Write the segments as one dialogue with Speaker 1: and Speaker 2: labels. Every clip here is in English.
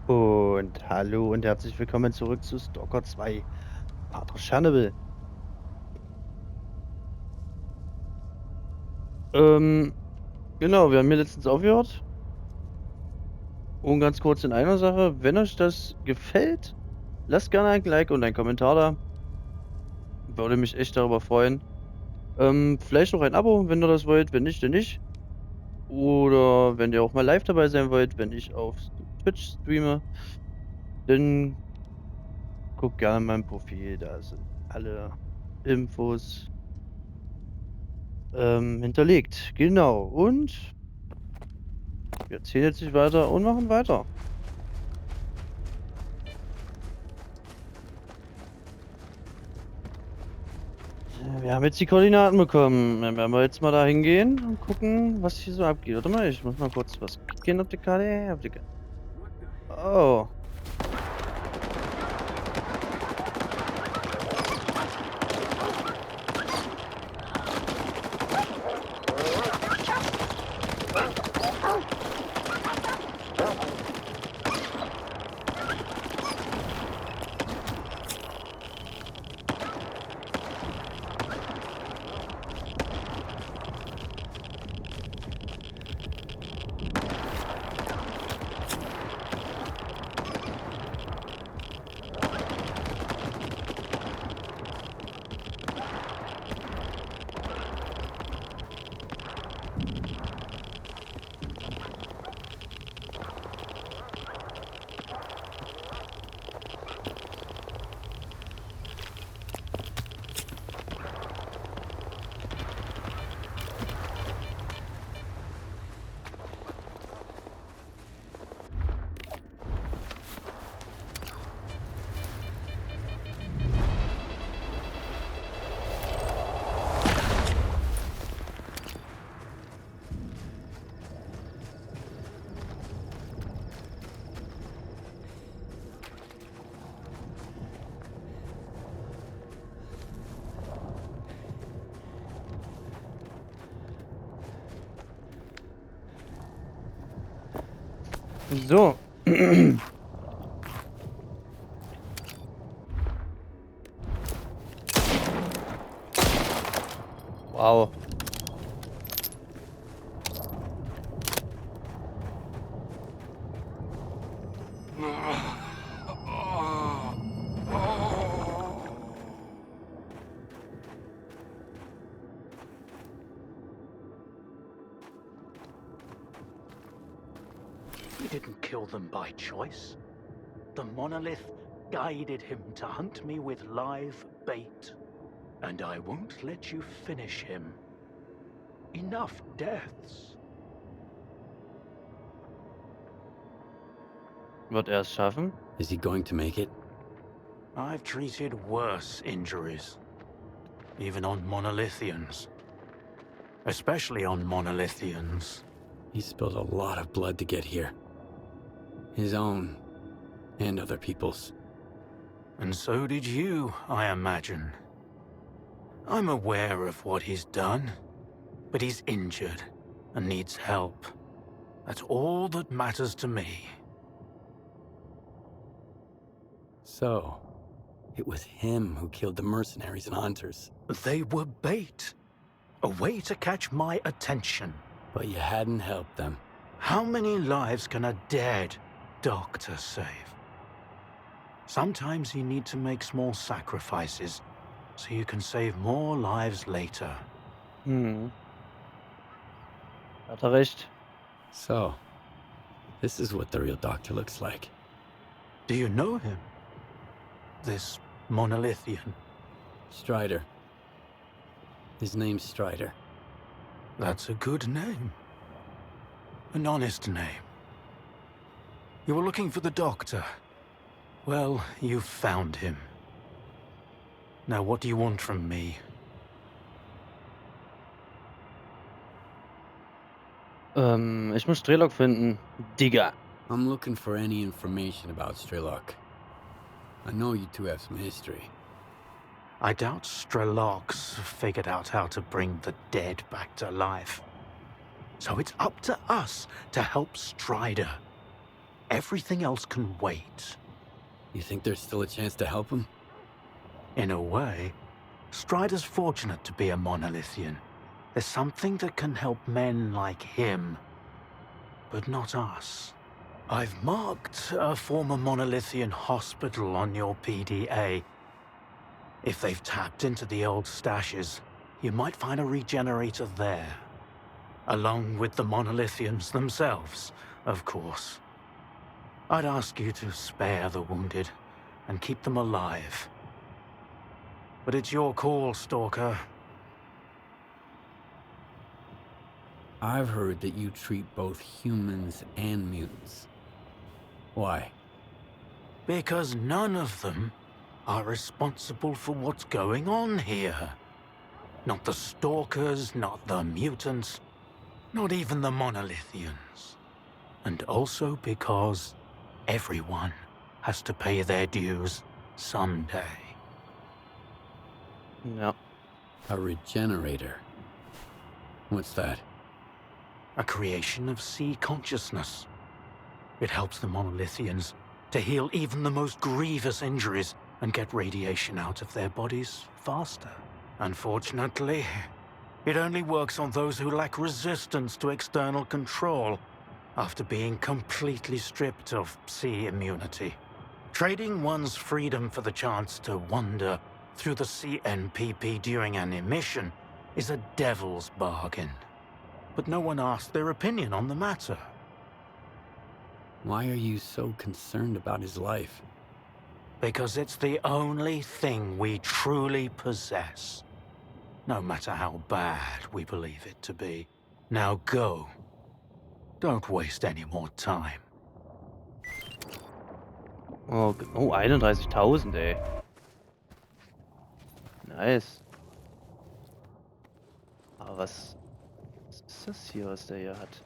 Speaker 1: Und hallo und herzlich willkommen zurück zu Stalker 2, Pater Chornobyl. Ähm, genau, wir haben hier letztens aufgehört. Und ganz kurz in einer Sache, wenn euch das gefällt, lasst gerne ein Like und einen Kommentar da. Würde mich echt darüber freuen. Vielleicht noch ein Abo, wenn ihr das wollt, wenn nicht, dann nicht. Oder wenn ihr auch mal live dabei sein wollt, wenn ich auf Twitch streame, dann guckt gerne in meinem Profil, da sind alle Infos hinterlegt. Genau. Und wir erzählen jetzt nicht weiter und machen weiter. Wir haben jetzt die Koordinaten bekommen. Dann werden wir jetzt mal da hingehen und gucken, was hier so abgeht. Warte mal, ich muss mal kurz was gehen auf die Karte. Oh. So. Wow.
Speaker 2: He didn't kill them by choice. The monolith guided him to hunt me with live bait. And I won't let you finish him. Enough deaths.
Speaker 1: Wird er es schaffen?
Speaker 3: Is he going to make it?
Speaker 2: I've treated worse injuries. Even on monolithians. Especially on monolithians.
Speaker 3: He spilled a lot of blood to get here. His own, and other people's.
Speaker 2: And so did you, I imagine. I'm aware of what he's done, but he's injured and needs help. That's all that matters to me.
Speaker 3: So, it was him who killed the mercenaries and hunters.
Speaker 2: They were bait. A way to catch my attention.
Speaker 3: But you hadn't helped them.
Speaker 2: How many lives can a dead doctor save? Sometimes you need to make small sacrifices, so you can save more lives later.
Speaker 1: Hat er recht.
Speaker 3: So, this is what the real doctor looks like.
Speaker 2: Do you know him? This monolithian?
Speaker 3: Strider. His name's Strider.
Speaker 2: That's a good name. An honest name. You were looking for the doctor. Well, you've found him. Now what do you want from me?
Speaker 1: Ich muss S.T.A.L.K.E.R finden. Digga.
Speaker 3: I'm looking for any information about S.T.A.L.K.E.R. I know you two have some history.
Speaker 2: I doubt S.T.A.L.K.E.R's figured out how to bring the dead back to life. So it's up to us to help Strider. Everything else can wait.
Speaker 3: You think there's still a chance to help him?
Speaker 2: In a way, Strider's fortunate to be a monolithian. There's something that can help men like him, but not us. I've marked a former monolithian hospital on your PDA. If they've tapped into the old stashes, you might find a regenerator there. Along with the monolithians themselves, of course. I'd ask you to spare the wounded and keep them alive. But it's your call, Stalker.
Speaker 3: I've heard that you treat both humans and mutants. Why?
Speaker 2: Because none of them are responsible for what's going on here. Not the Stalkers, not the mutants, not even the monolithians. And also because everyone has to pay their dues someday.
Speaker 1: Ja.
Speaker 3: A regenerator. What's that?
Speaker 2: A creation of sea consciousness. It helps the monolithians to heal even the most grievous injuries and get radiation out of their bodies faster. Unfortunately, it only works on those who lack resistance to external control after being completely stripped of sea immunity. Trading one's freedom for the chance to wander through the CNPP during an emission is a devil's bargain. But no one asked their opinion on the matter.
Speaker 3: Why are you so concerned about his life?
Speaker 2: Because it's the only thing we truly possess. No matter how bad we believe it to be. Now go. Don't waste any more time.
Speaker 1: Oh, 31.000, ey. Nice. Aber was ist das hier, was der hier hat?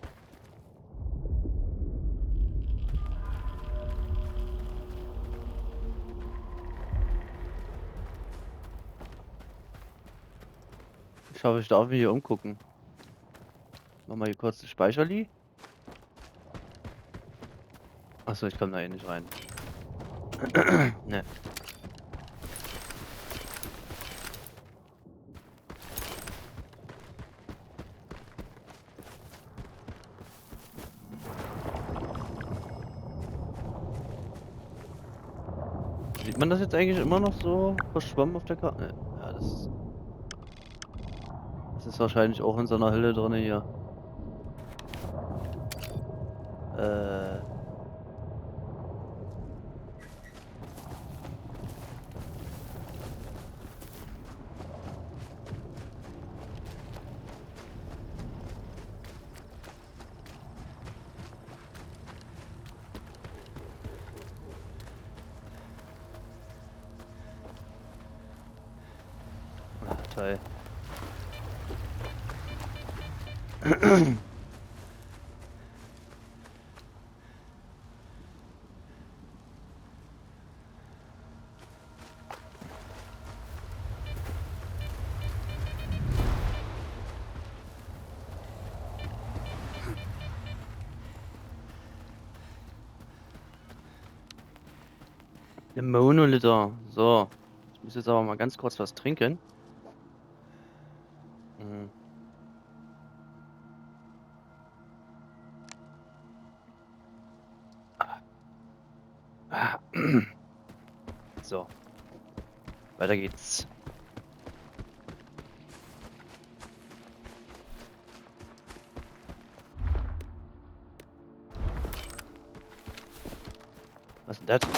Speaker 1: Ich hoffe, ich darf mich hier umgucken. Mach mal hier kurz den Speicherli. Achso, ich komme da eh nicht rein. Ne. Sieht man das jetzt eigentlich immer noch so verschwommen auf der Karte? Ja, das ist wahrscheinlich auch in so einer Hölle drin hier. Toll. Der Monoliter. So. Ich muss jetzt aber mal ganz kurz was trinken. Mhm. Ah. So. Weiter geht's. Was ist denn das?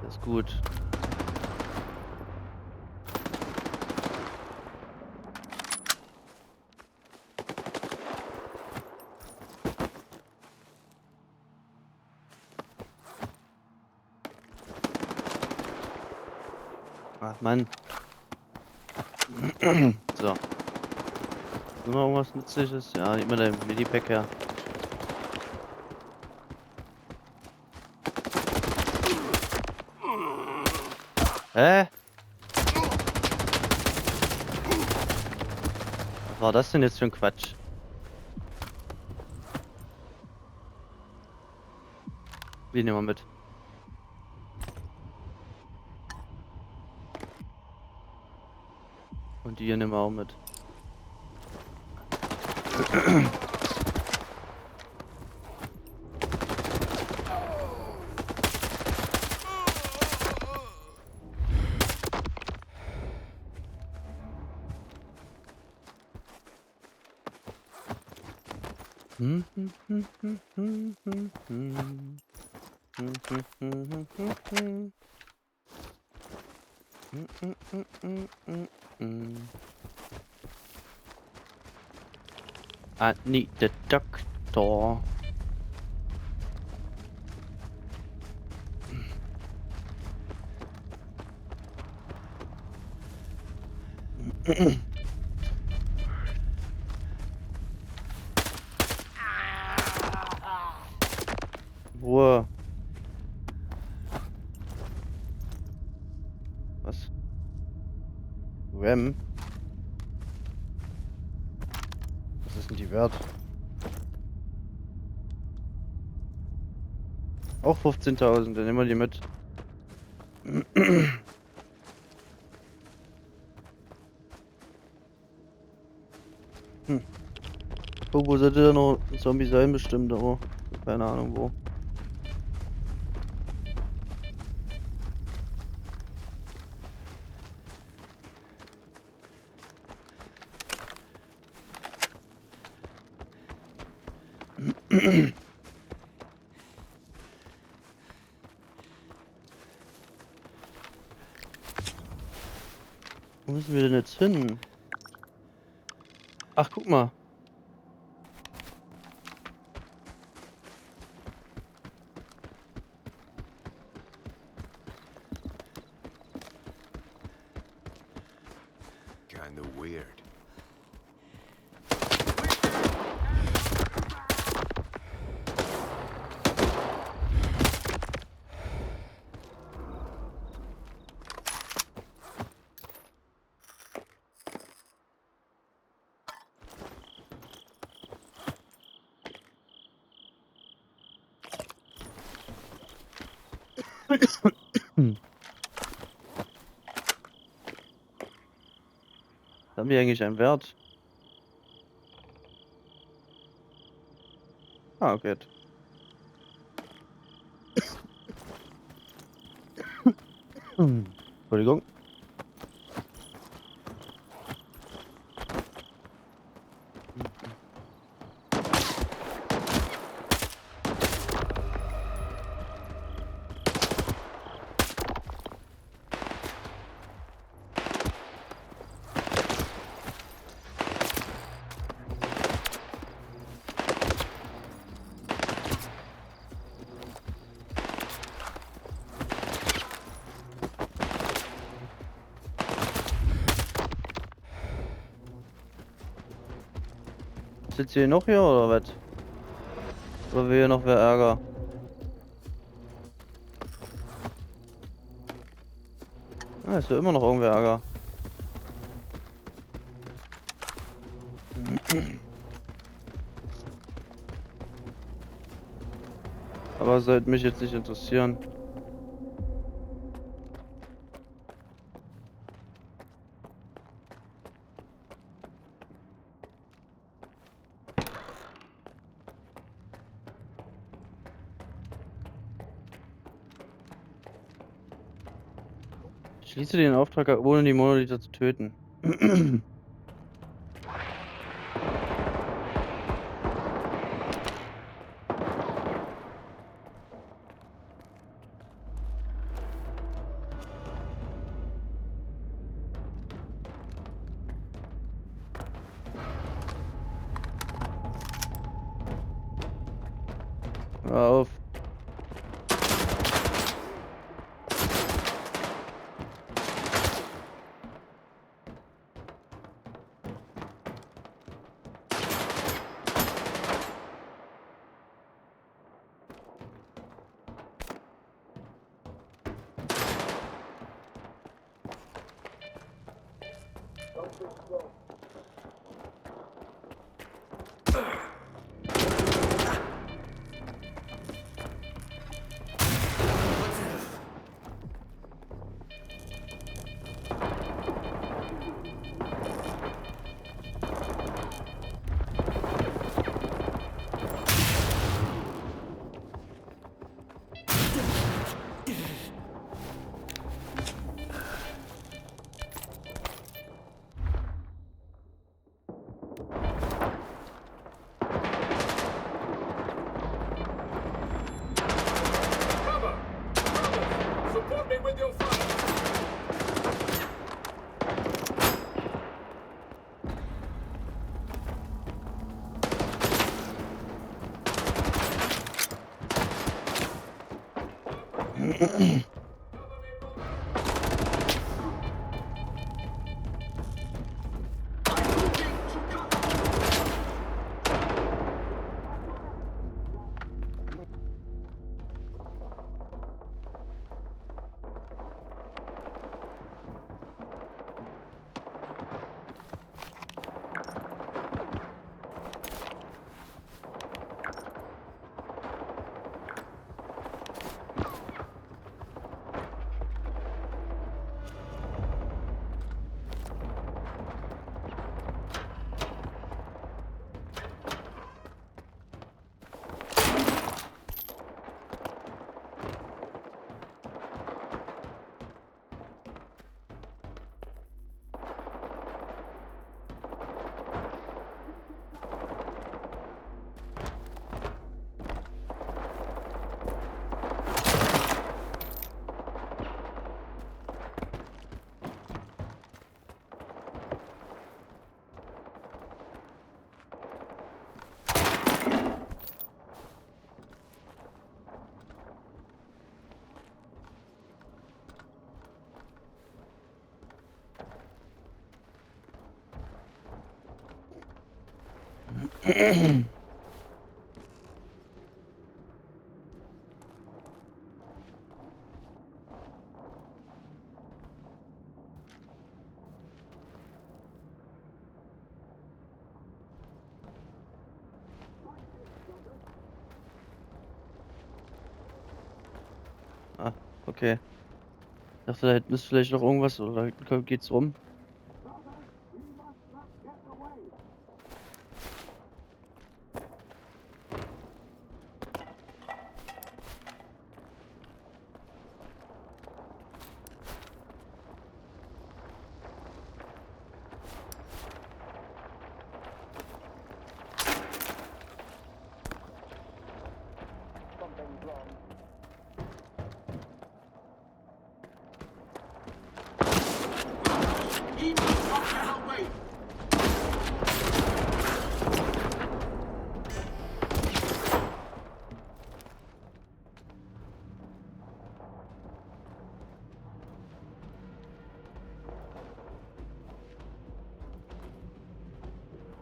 Speaker 1: Das ist gut. Ach Mann. So. Nur noch irgendwas Nützliches? Ja, immer der Medipack her. Hä? war das denn jetzt für ein Quatsch? Die nehmen wir mit. Und die hier nehmen wir auch mit. I need the doctor. Ruhe. Was? RAM? Was ist denn die wert? Auch 15.000, dann nehmen wir die mit. Hm. Oh, wo sollte da noch ein Zombie sein? Bestimmt, aber keine Ahnung wo. Wo müssen wir denn jetzt hin? Ach, guck mal.
Speaker 4: Kinda weird.
Speaker 1: Hm. Haben die eigentlich einen Wert? Ah, okay. Entschuldigung. Sitzt ihr noch hier oder was? Oder will hier noch wer Ärger? Ah, ist ja immer noch irgendwer Ärger. Aber sollte mich jetzt nicht interessieren. Schließe den Auftrag ab, ohne die Monolither zu töten. Hör auf. Ah, okay. Ich dachte, da hinten ist vielleicht noch irgendwas oder da hinten geht's rum.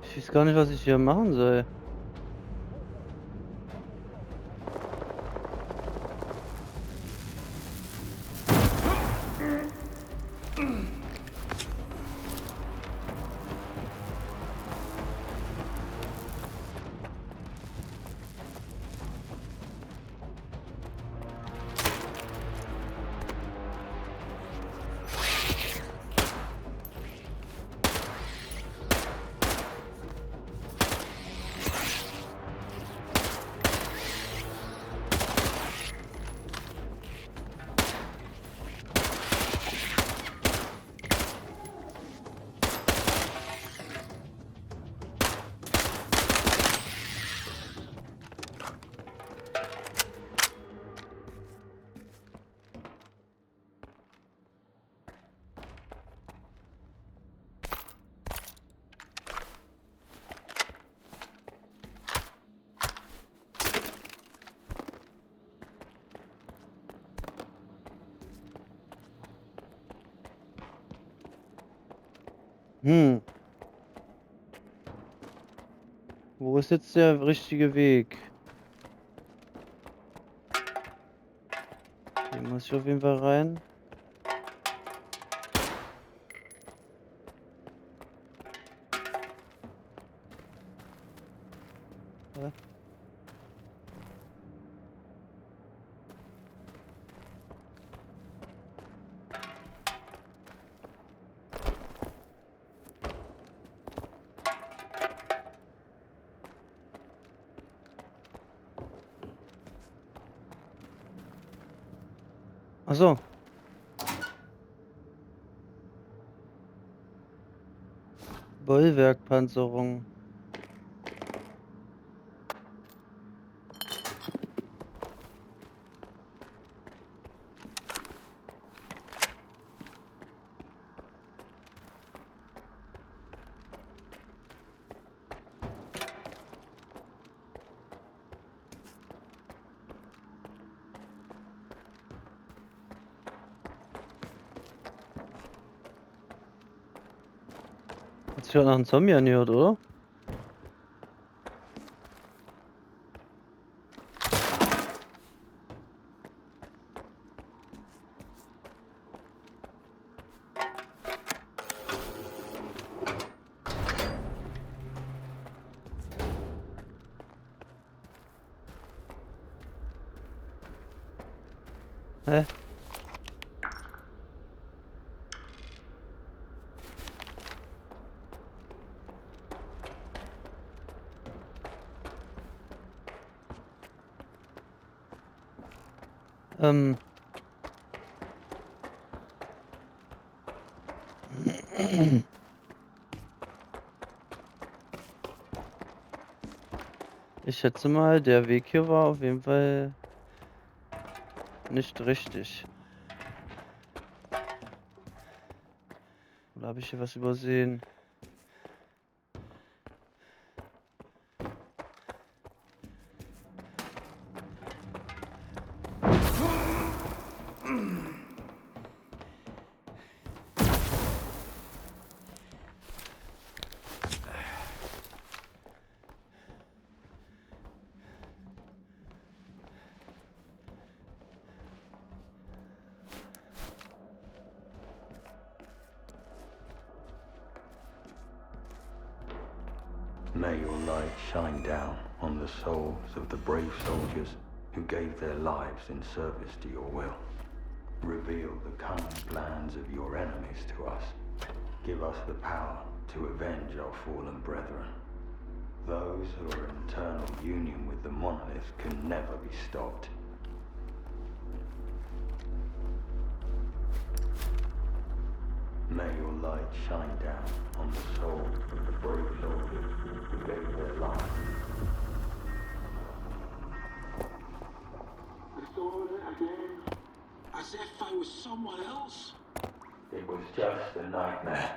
Speaker 1: Ich weiß gar nicht, was ich hier machen soll. Hm, wo ist jetzt der richtige Weg? Hier muss ich auf jeden Fall rein. Ja. Ach so. Bollwerkpanzerung. Hat sich gerade nach einem Zombie angehört, oder? Hä? Ähm. Ich schätze mal, der Weg hier war auf jeden Fall nicht richtig. Oder habe ich hier was übersehen?
Speaker 4: May your light shine down on the souls of the brave soldiers who gave their lives in service to your will. Reveal the cunning plans of your enemies to us. Give us the power to avenge our fallen brethren. Those who are in eternal union with the monolith can never be stopped. May your light shine down on the souls of the brave soldiers who gave their lives.
Speaker 5: I saw it again, as if I was someone else.
Speaker 4: It was just a nightmare.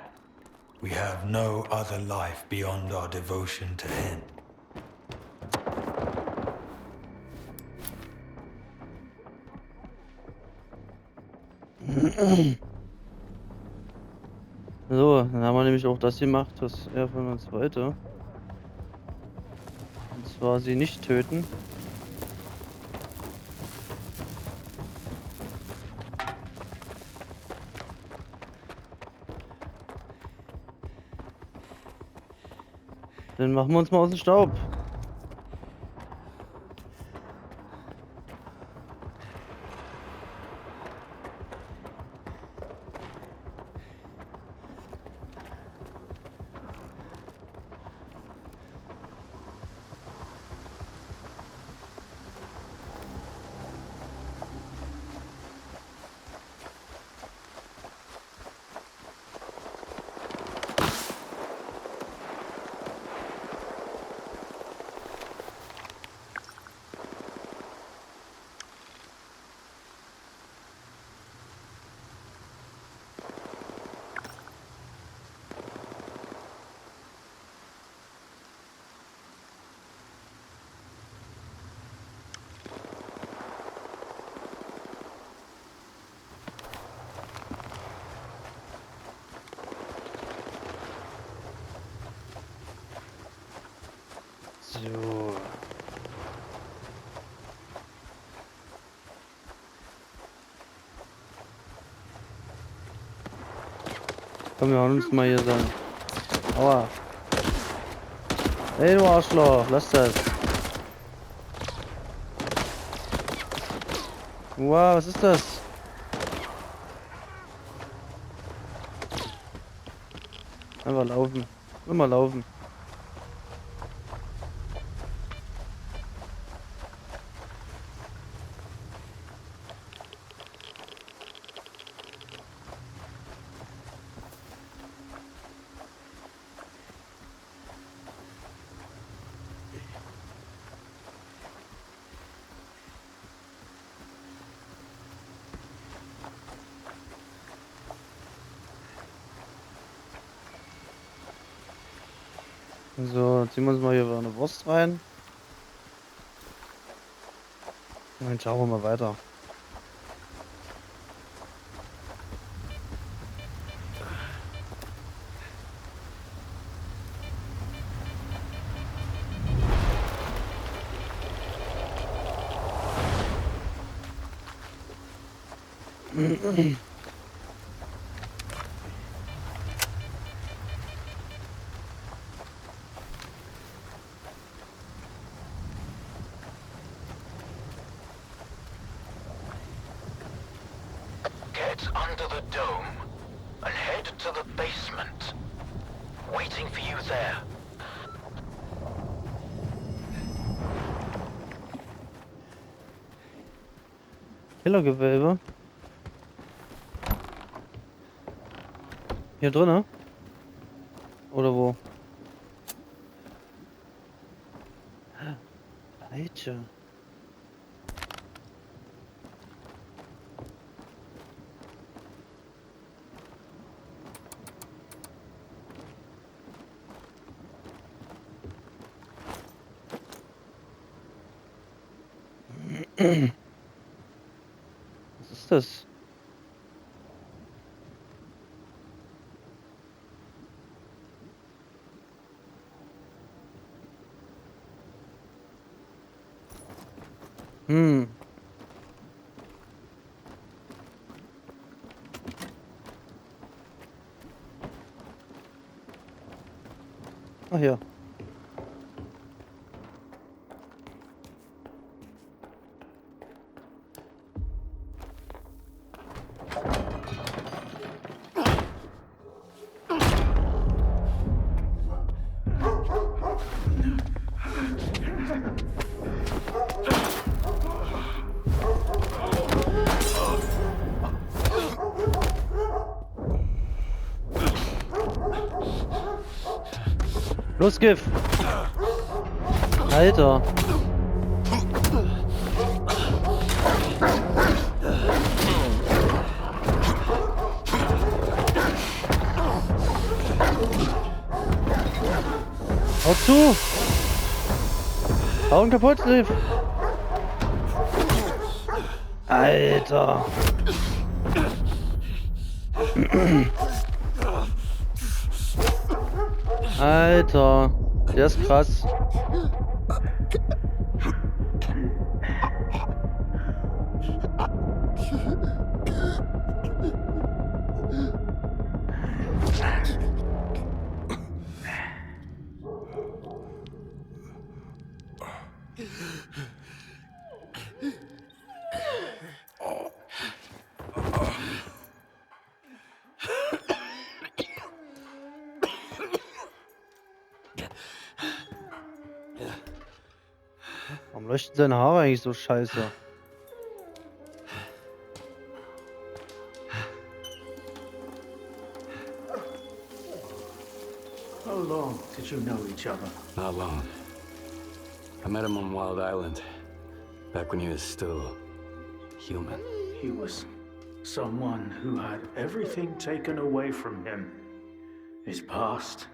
Speaker 6: We have no other life beyond our devotion to him.
Speaker 1: So, dann haben wir nämlich auch das gemacht, was er von uns wollte. Und zwar sie nicht töten. Dann machen wir uns mal aus dem Staub. So. Komm, wir hauen uns mal hier sein. Aua. Hey, du Arschloch, lass das. Wow, was ist das? Einfach laufen. Immer laufen. So, ziehen wir uns mal hier eine Wurst rein. Und dann schauen wir mal weiter.
Speaker 2: Get under the dome and head to the basement. Waiting for you there.
Speaker 1: Kellergewölbe. Hier drinnen? Oder wo? Alter. Was ist das? Hm. Ach ja. Los, Gift! Alter! Hau zu! Hauen kaputt, Liv! Alter! Alter! Der ist krass. Warum leuchten seine Haare eigentlich so scheiße?
Speaker 5: How long did you know each other?
Speaker 3: Not long. I met him on Wild Island, back when he was still human.
Speaker 5: He was someone who had everything taken away from him. His past,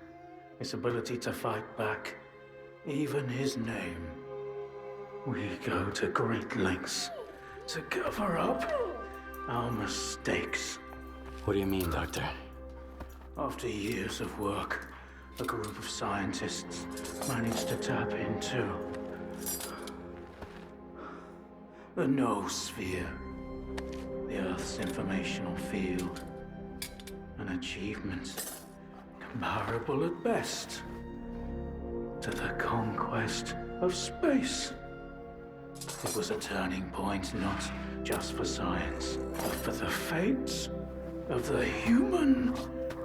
Speaker 5: his ability to fight back, even his name. We go to great lengths to cover up our mistakes.
Speaker 3: What do you mean, Doctor?
Speaker 5: After years of work, a group of scientists managed to tap into the noosphere, the Earth's informational field. An achievement comparable at best to the conquest of space. It was a turning point not just for science, but for the fates of the human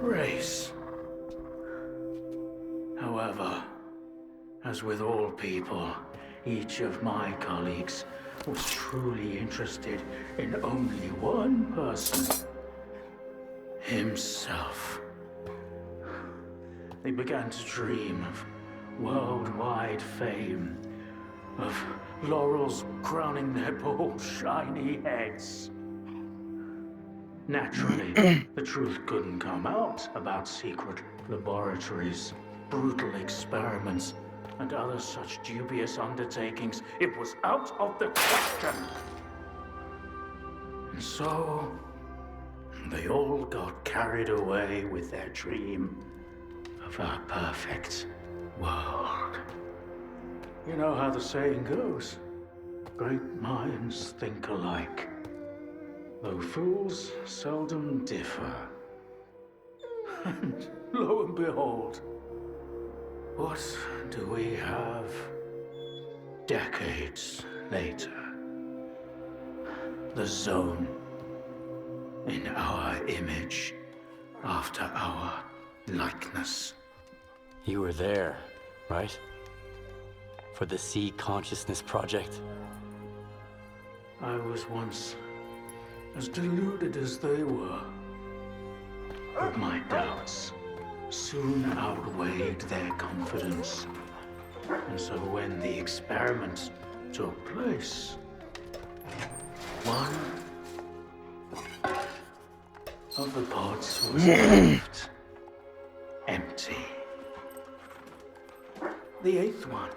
Speaker 5: race. However, as with all people, each of my colleagues was truly interested in only one person: himself. They began to dream of worldwide fame, of laurels crowning their bald, shiny heads. Naturally, the truth couldn't come out about secret laboratories, brutal experiments, and other such dubious undertakings. It was out of the question. And so, they all got carried away with their dream of a perfect world. You know how the saying goes, great minds think alike. though fools seldom differ. And lo and behold, what do we have decades later? The Zone, in our image, after our likeness.
Speaker 3: You were there, right? For the Sea Consciousness Project?
Speaker 5: I was once as deluded as they were. But my doubts soon outweighed their confidence. And so when the experiment took place, one of the pods was left empty. The eighth one,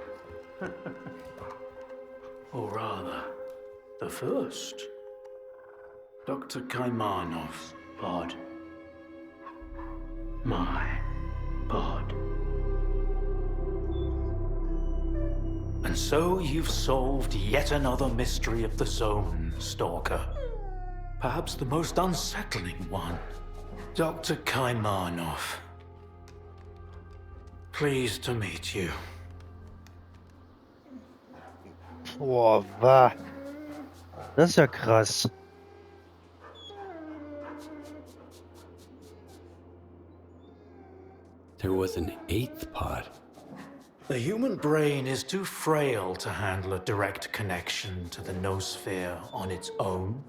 Speaker 5: or rather, the first, Dr. Kaimanov's pod. My pod. And so you've solved yet another mystery of the Zone, Stalker. Perhaps the most unsettling one. Dr. Kaimanov. Pleased to meet you.
Speaker 1: Boah, wa. Das ist ja krass.
Speaker 3: There was an eighth pod.
Speaker 5: The human brain is too frail to handle a direct connection to the noosphere on its own.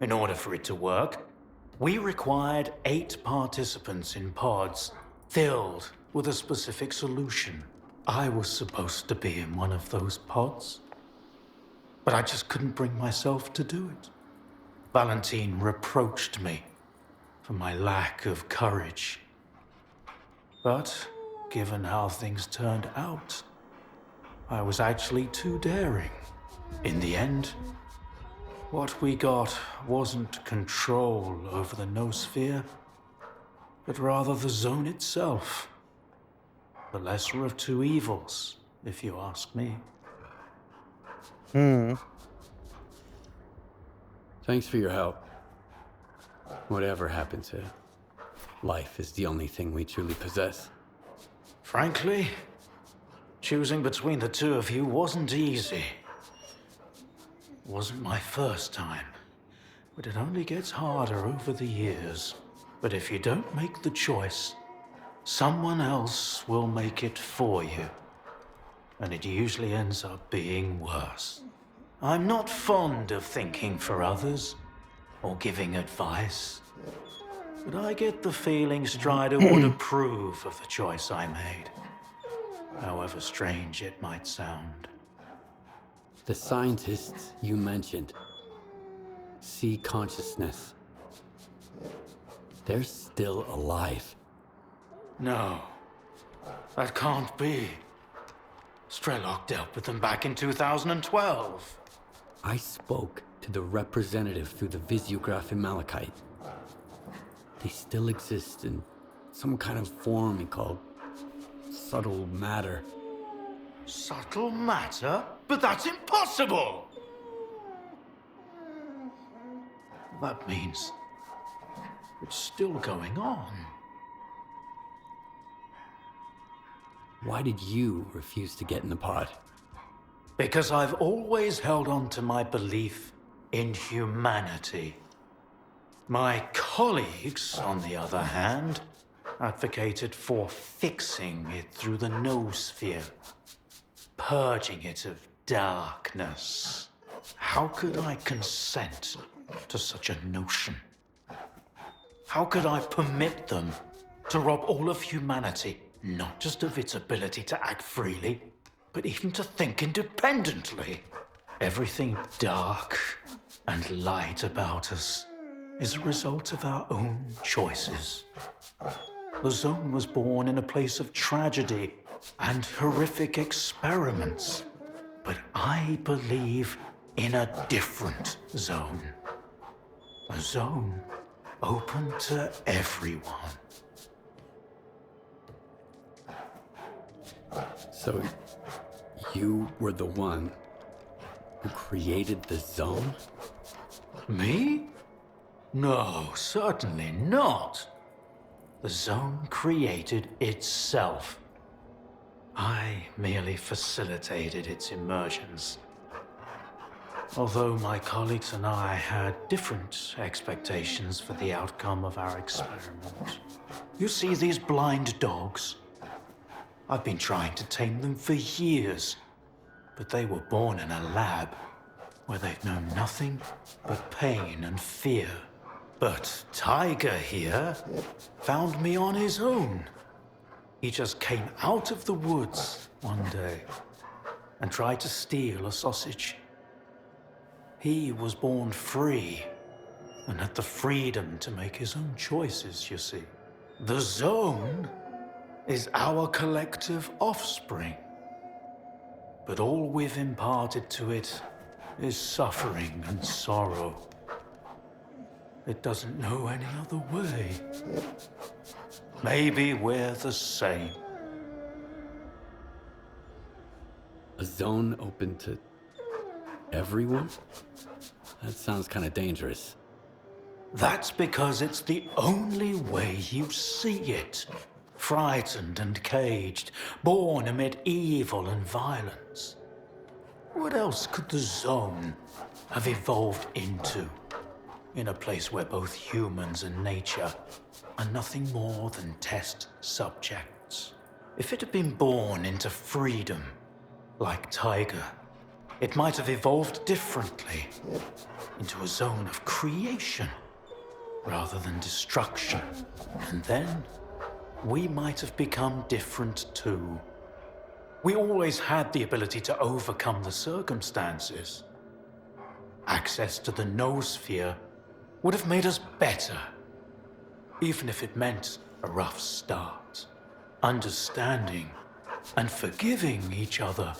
Speaker 5: In order for it to work, we required 8 participants in pods, filled with a specific solution. I was supposed to be in one of those pods, but I just couldn't bring myself to do it. Valentine reproached me for my lack of courage. But given how things turned out, I was actually too daring. In the end, what we got wasn't control over the noosphere, but rather the Zone itself. The lesser of two evils, if you ask me.
Speaker 3: Thanks for your help. Whatever happened to life is the only thing we truly possess.
Speaker 5: Frankly, choosing between the two of you wasn't easy. Wasn't my first time, but it only gets harder over the years. But if you don't make the choice, someone else will make it for you. And it usually ends up being worse. I'm not fond of thinking for others or giving advice, but I get the feeling Strider would approve of the choice I made, however strange it might sound.
Speaker 3: The scientists you mentioned, Sea Consciousness, they're still alive.
Speaker 5: No, that can't be. Strelok dealt with them back in 2012.
Speaker 3: I spoke to the representative through the Visiograph in Malachite. They still exist in some kind of form called subtle matter.
Speaker 5: Subtle matter? But that's impossible! That means it's still going on.
Speaker 3: Why did you refuse to get in the pod?
Speaker 5: Because I've always held on to my belief in humanity. My colleagues, on the other hand, advocated for fixing it through the noosphere, purging it of darkness. How could I consent to such a notion? How could I permit them to rob all of humanity, not just of its ability to act freely, but even to think independently? Everything dark and light about us is a result of our own choices. The Zone was born in a place of tragedy and horrific experiments. But I believe in a different zone. A zone open to everyone.
Speaker 3: So, you were the one who created the Zone?
Speaker 5: Me? No, certainly not. The zone created itself. I merely facilitated its emergence. Although my colleagues and I had different expectations for the outcome of our experiment. You see these blind dogs? I've been trying to tame them for years, but they were born in a lab where they've known nothing but pain and fear. But Tiger here found me on his own. He just came out of the woods one day and tried to steal a sausage. He was born free and had the freedom to make his own choices, you see. The zone is our collective offspring. But all we've imparted to it is suffering and sorrow. It doesn't know any other way. Maybe we're the same.
Speaker 3: A zone open to everyone? That sounds kind of dangerous.
Speaker 5: That's because it's the only way you see it. Frightened and caged, born amid evil and violence. What else could the zone have evolved into? In a place where both humans and nature are nothing more than test subjects. If it had been born into freedom, like Tiger, it might have evolved differently, into a zone of creation, rather than destruction. And then, we might have become different too. We always had the ability to overcome the circumstances. Access to the noosphere would have made us better, even if it meant a rough start. Understanding and forgiving each other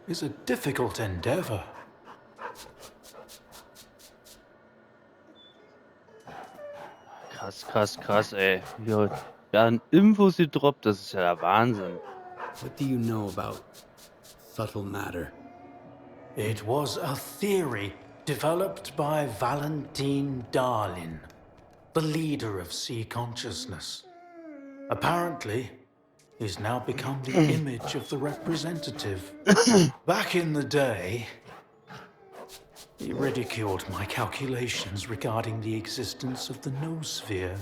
Speaker 5: is a difficult endeavor.
Speaker 1: Krass, krass, krass, ey. Ja, an Infos gedroppt, das ist ja der Wahnsinn.
Speaker 3: What do you know about subtle matter?
Speaker 5: It was a theory developed by Valentine Darlin, the leader of sea consciousness. Apparently, he's now become the image of the representative. Back in the day, he ridiculed my calculations regarding the existence of the noosphere,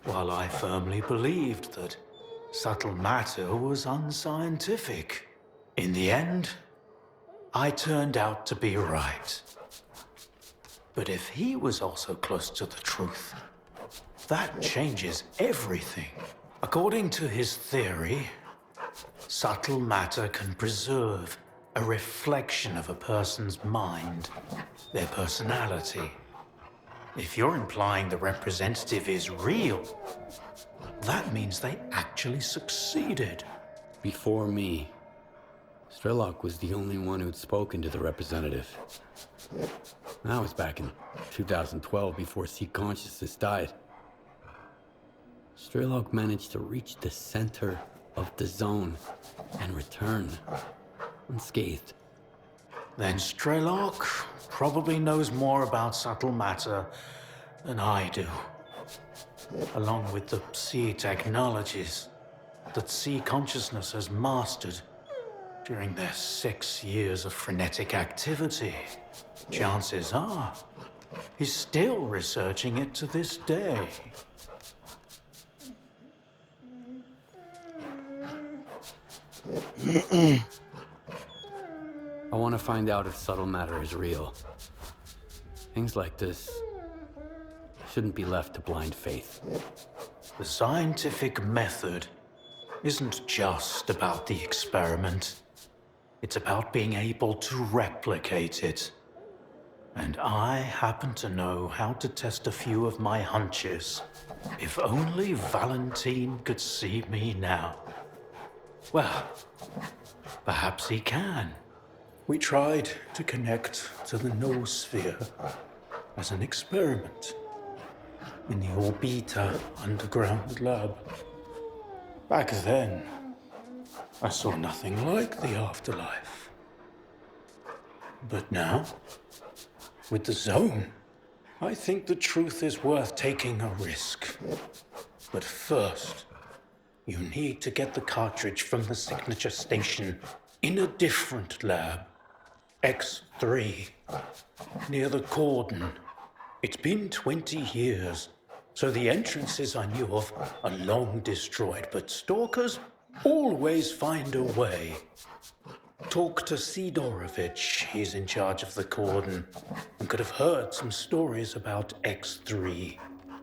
Speaker 5: while I firmly believed that subtle matter was unscientific. In the end, I turned out to be right. But if he was also close to the truth, that changes everything. According to his theory, subtle matter can preserve a reflection of a person's mind, their personality. If you're implying the representative is real, that means they actually succeeded.
Speaker 3: Before me, S.T.A.L.K.E.R was the only one who'd spoken to the representative. That was back in 2012, before Sea Consciousness died. S.T.A.L.K.E.R managed to reach the center of the zone and return unscathed.
Speaker 5: Then S.T.A.L.K.E.R probably knows more about subtle matter than I do. Along with the sea technologies that Sea Consciousness has mastered during their 6 years of frenetic activity, chances are he's still researching it to this day.
Speaker 3: I want to find out if subtle matter is real. Things like this shouldn't be left to blind faith.
Speaker 5: The scientific method isn't just about the experiment. It's about being able to replicate it. And I happen to know how to test a few of my hunches. If only Valentine could see me now. Well, perhaps he can. We tried to connect to the noosphere as an experiment in the Orbita underground lab. Back then, I saw nothing like the afterlife. But now, With the zone, I think the truth is worth taking a risk. But first, you need to get the cartridge from the signature station in a different lab. X3, near the cordon. It's been 20 years, so the entrances I knew of are long destroyed, but stalkers always find a way. Talk to Sidorovich, he's in charge of the cordon, and could have heard some stories about X3.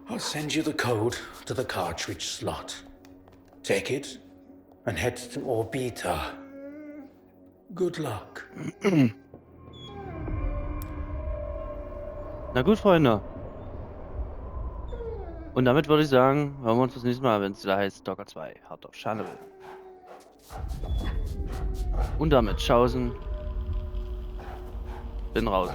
Speaker 5: I'll send you the code to the cartridge slot. Take it and head to Orbita. Good luck.
Speaker 1: Na gut, Freunde. Und damit würde ich sagen, hören wir uns das nächste Mal, wenn es wieder heißt Stalker 2, Heart of Chernobyl. Und damit Tschaußen. Bin raus.